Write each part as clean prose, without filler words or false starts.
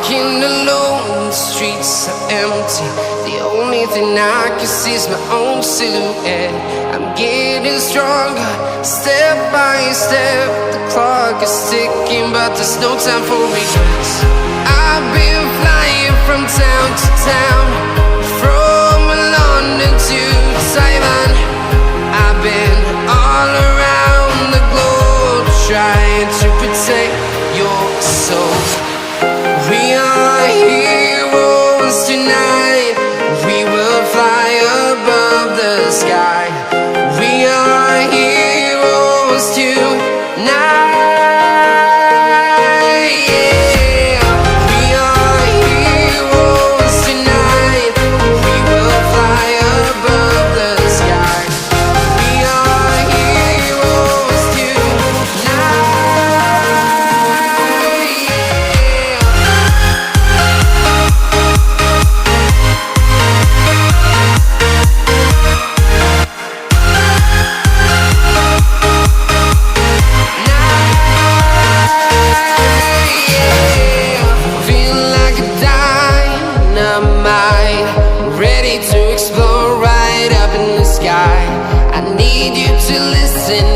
walking alone, the streets are empty. The only thing I can see is my own silhouette. I'm getting stronger, step by step. The clock is ticking, but there's no time for regrets. I've been flying from town to town, from London to Taiwan. I've been all around the globe, trying to protect your soul. We are heroes tonight. We will fly above the sky. We are heroes tonight. Yeah. We are heroes tonight. We will fly above the sky. We are heroes tonight.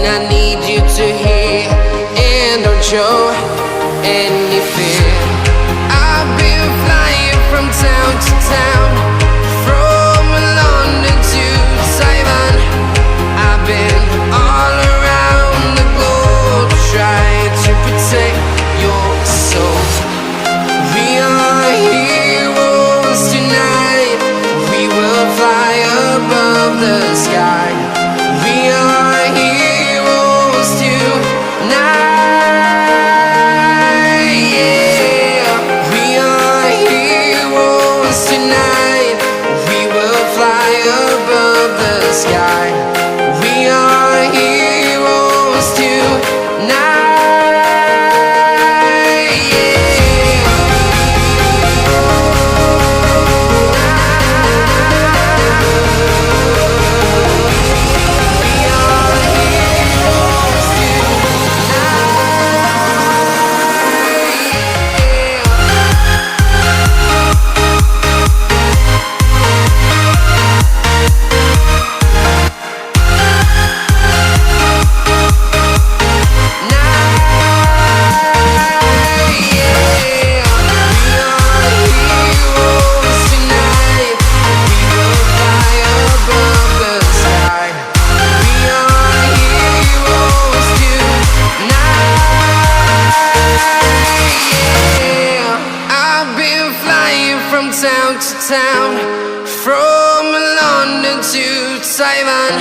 I need you to hear, and don't show any fear. I've been flying from town to town, from London to Taiwan. I've been all around the globe, trying to protect your soul. We are heroes tonight. We will fly above the sky. We are heroes tonight. Yeah. We are heroes tonight. We will fly above the sky. We are heroes tonight. Yeah. Town to town, from London to Taiwan.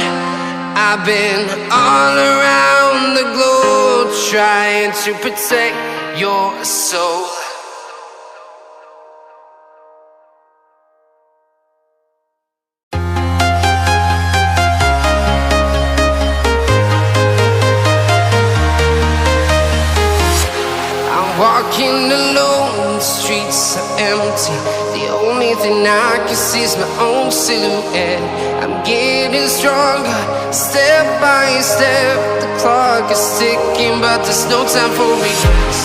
I've been all around the globe, trying to protect your soul. I'm walking alone, the streets are empty. The only thing I can see is my own silhouette. I'm getting stronger, step by step. The clock is ticking, but there's no time for regrets.